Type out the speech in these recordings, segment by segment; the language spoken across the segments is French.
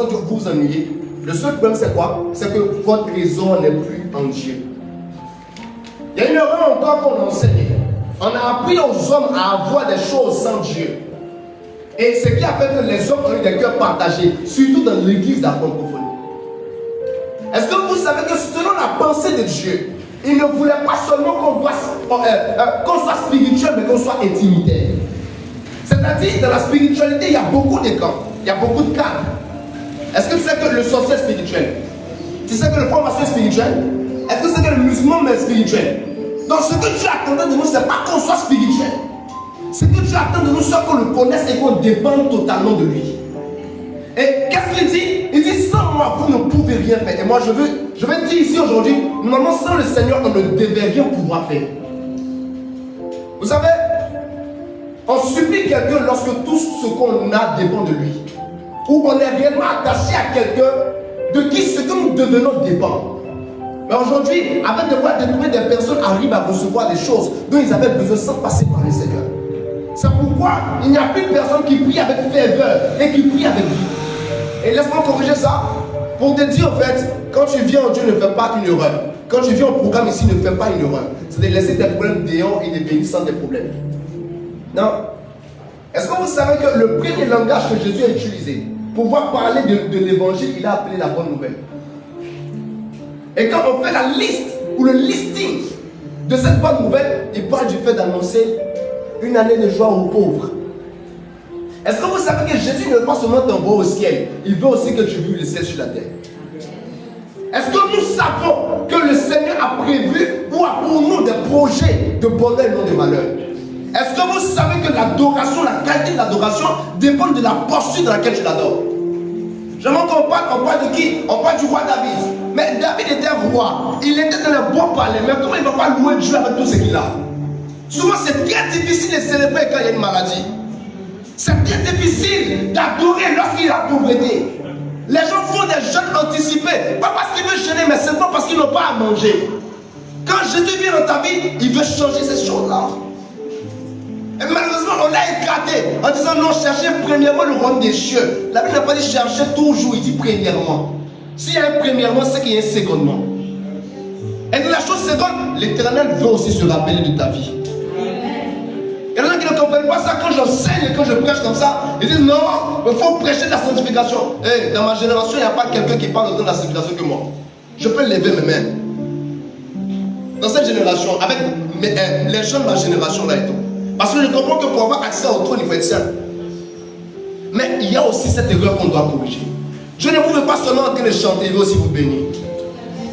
quand vous vous ennuyez, le seul problème c'est quoi? C'est que votre trésor n'est plus en Dieu. Il y a une erreur encore qu'on enseigne. On a appris aux hommes à avoir des choses sans Dieu. Et ce qui a fait que les hommes ont eu des cœurs partagés, surtout dans l'église de la francophonie. Est-ce que vous savez que selon la pensée de Dieu, il ne voulait pas seulement qu'on soit spirituel, mais qu'on soit intimitaire. C'est-à-dire, dans la spiritualité, il y a beaucoup de camps, il y a beaucoup de cadres. Est-ce que tu sais que le sorcier est spirituel? Tu sais que le franc-maçon est spirituel? Est-ce que tu sais que le musulman est spirituel? Donc ce que Dieu attendait de nous, ce n'est pas qu'on soit spirituel. Ce que Dieu attend de nous, c'est qu'on le connaisse et qu'on dépende totalement de lui. Et qu'est-ce qu'il dit? Il dit, sans moi, vous ne pouvez rien faire. Et moi, je vais dire ici aujourd'hui, normalement, sans le Seigneur, on ne devait rien pouvoir faire. Vous savez, on supplie quelqu'un lorsque tout ce qu'on a dépend de lui. Ou on est réellement attaché à quelqu'un de qui ce que nous devenons dépend. Mais aujourd'hui, avec de voir découvrir des personnes arrivent à recevoir des choses dont ils avaient besoin sans passer par le Seigneur. C'est pourquoi il n'y a plus de personnes qui prient avec ferveur et qui prient avec vie. Et laisse-moi corriger ça pour te dire en fait, quand tu viens en Dieu, ne fais pas une erreur. Quand tu viens au programme ici, ne fais pas une erreur. C'est de laisser tes problèmes déants et de venir sans des problèmes. Non. Est-ce que vous savez que le premier langage que Jésus a utilisé pour pouvoir parler de l'évangile, il a appelé la bonne nouvelle. Et quand on fait la liste ou le listing de cette bonne nouvelle, il parle du fait d'annoncer une année de joie aux pauvres. Est-ce que vous savez que Jésus ne veut pas seulement t'envoyer au ciel, il veut aussi que tu vives le ciel sur la terre? Est-ce que nous savons que le Seigneur a prévu ou a pour nous des projets de bonheur et non de malheur? Est-ce que vous savez que l'adoration, la qualité de l'adoration dépend de la posture dans laquelle tu l'adores? J'aimerais qu'on parle de qui? On parle du roi David. Mais David était roi, il était dans le bon palais, mais comment il ne va pas louer Dieu avec tout ce qu'il a? Souvent c'est très difficile de célébrer quand il y a une maladie. C'est très difficile d'adorer lorsqu'il y a la pauvreté. Les gens font des jeûnes anticipés, pas parce qu'ils veulent jeûner, mais simplement parce qu'ils n'ont pas à manger. Quand Jésus vient dans ta vie, il veut changer ces choses-là. Et malheureusement, on l'a écarté en disant non, cherchez premièrement le royaume des cieux. La Bible n'a pas dit chercher toujours, il dit premièrement. S'il y a un premièrement, c'est qu'il y a un secondement. Et de la chose seconde, l'Éternel veut aussi se rappeler de ta vie. Il y a des gens qui ne comprennent pas ça quand j'enseigne et quand je prêche comme ça. Ils disent non, il faut prêcher de la sanctification. Hey, dans ma génération, il n'y a pas quelqu'un qui parle autant de la sanctification que moi. Je peux lever mes mains. Dans cette génération, avec les gens de ma génération là et tout. Parce que je comprends que pour avoir accès au trône, il faut être seul. Mais il y a aussi cette erreur qu'on doit corriger. Dieu ne vous veut pas seulement en train de chanter, il veut aussi vous bénir.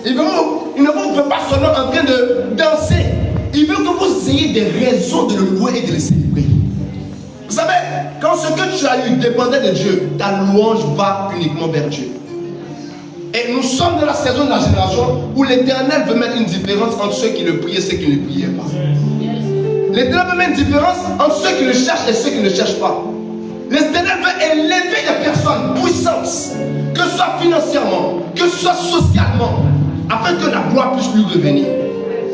Il ne vous veut pas seulement en train de danser. Il veut que vous ayez des raisons de le louer et de le célébrer. Vous savez, quand ce que tu as eu dépendait de Dieu, ta louange va uniquement vers Dieu. Et nous sommes dans la saison de la génération où l'Éternel veut mettre une différence entre ceux qui le prient et ceux qui ne le priaient pas. L'Éternel veut mettre une différence entre ceux qui le cherchent et ceux qui ne le cherchent pas. L'Éternel veut élever des personnes puissantes, que ce soit financièrement, que ce soit socialement, afin que la gloire puisse lui revenir.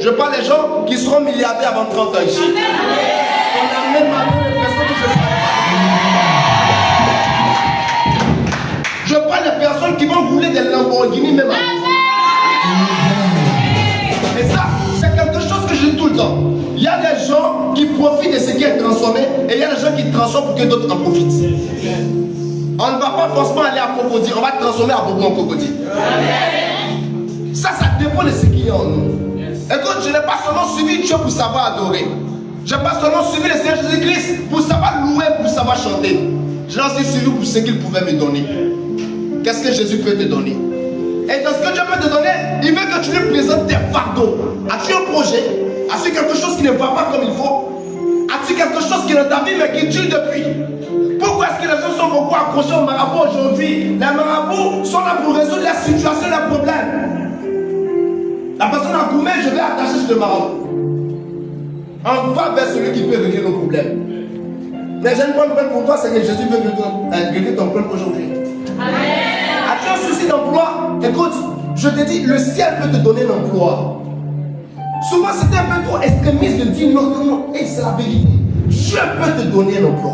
Je parle des gens qui seront milliardaires avant 30 ans ici. On a même les personnes que je parle des personnes qui vont rouler des Lamborghini même Et ça, c'est quelque chose que je dis tout le temps. Il y a des gens qui profitent de ce qui est transformé et il y a des gens qui transforment pour que d'autres en profitent. On ne va pas forcément aller à crocodile, on va transformer à bobo en crocodile. Ça dépend de ce qu'il y a en nous. Écoute, je n'ai pas seulement suivi Dieu pour savoir adorer. Je n'ai pas seulement suivi le Seigneur Jésus-Christ pour savoir louer, pour savoir chanter. Je l'ai aussi suivi pour ce qu'il pouvait me donner. Qu'est-ce que Jésus peut te donner? Et dans ce que Dieu peut te donner, il veut que tu lui présentes tes fardeaux. As-tu un projet? As-tu quelque chose qui ne va pas comme il faut? As-tu quelque chose qui est dans ta vie mais qui dure depuis? Pourquoi est-ce que les gens sont beaucoup accrochés aux marabouts aujourd'hui? Les marabouts sont là pour résoudre la situation, les problèmes. La personne a gourmet, je vais attacher sur le marabout. On va vers celui qui peut régler nos problèmes. Mais j'ai une bonne nouvelle pour toi, c'est que Jésus veut régler ton problème aujourd'hui. As-tu un souci d'emploi? Écoute, je te dis, le ciel peut te donner l'emploi. Souvent, c'était un peu trop extrémiste de dire non, non, non. Et c'est la vérité. Dieu peut te donner un emploi.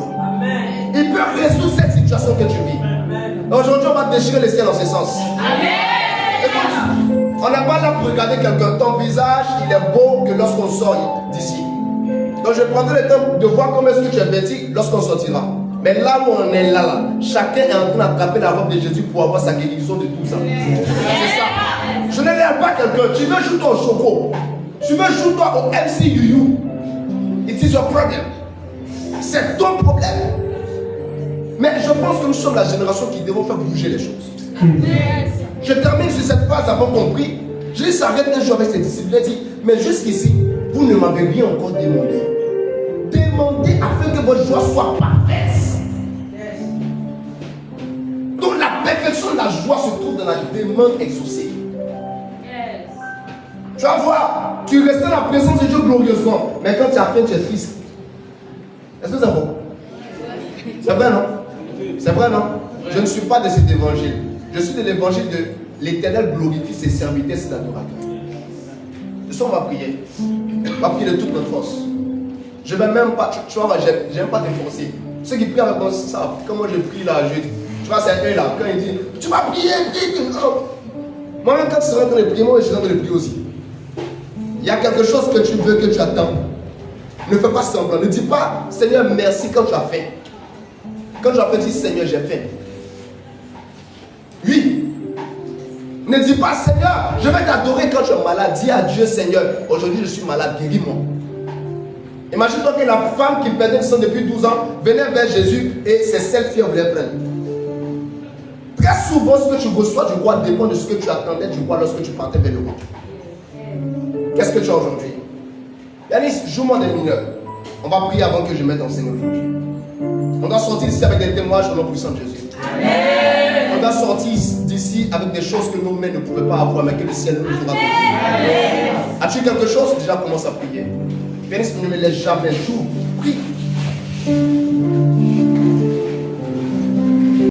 Il peut résoudre cette situation que tu vis. Aujourd'hui, on va déchirer les ciels en ce sens. Écoute, on n'est pas là pour regarder quelqu'un. Ton visage, il est beau que lorsqu'on sort d'ici. Donc je prendrai le temps de voir comment est-ce que tu es bêti lorsqu'on sortira. Mais là où on est là, chacun est en train d'attraper la robe de Jésus pour avoir sa guérison de tout ça. C'est ça. Je ne l'aime pas quelqu'un. Tu veux jouer toi au choco. Tu veux jouer toi au MCUU. It is your problem. C'est ton problème. Mais je pense que nous sommes la génération qui devons faire bouger les choses. Je termine sur cette phrase avant qu'on prie. Jésus s'arrête un jour avec ses disciples. Il dit, mais jusqu'ici, vous ne m'avez rien encore demandé. Demandez afin que votre joie soit parfaite. Donc la perfection de la joie se trouve dans la demande exaucée. Tu vas voir, tu restes dans la présence de Dieu glorieusement. Mais quand tu as faim, tu es triste. Est-ce que c'est bon? C'est vrai, non? C'est vrai, non? Je ne suis pas de cet évangile. Je suis de l'évangile de l'Éternel glorifie ses serviteurs, ses adorateurs. Ce soir, on va prier. On va prier de toute notre force. Je ne vais même pas, tu vois, j'aime pas te forcer. Ceux qui prient avec moi, ça, comment je prie là, tu vois, c'est eux là, quand ils disent, tu vas prier, prie. Moi-même, quand tu seras en train de prier, moi, je suis en train de prier aussi. Il y a quelque chose que tu veux, que tu attends. Ne fais pas semblant. Ne dis pas, Seigneur, merci quand tu as fait. Quand tu as fait, dis, Seigneur, j'ai fait. Oui. Ne dis pas, Seigneur, je vais t'adorer quand tu es malade. Dis à Dieu, Seigneur, aujourd'hui je suis malade, guéris-moi. Imagine-toi que la femme qui perdait le sang depuis 12 ans venait vers Jésus et ses seules filles voulaient prendre. Très souvent, ce que tu reçois du roi dépend de ce que tu attendais du roi lorsque tu partais vers le roi. Qu'est-ce que tu as aujourd'hui? Yanis, joue-moi des mineurs. On va prier avant que je mette en scène aujourd'hui. On doit sortir d'ici avec des témoignages au nom puissant de Jésus. Amen. On doit sortir d'ici avec des choses que nos mains ne pouvaient pas avoir, mais que le ciel nous aura donné. As-tu quelque chose? Déjà commence à prier. Yanis, ne me laisse jamais. Joue, prie.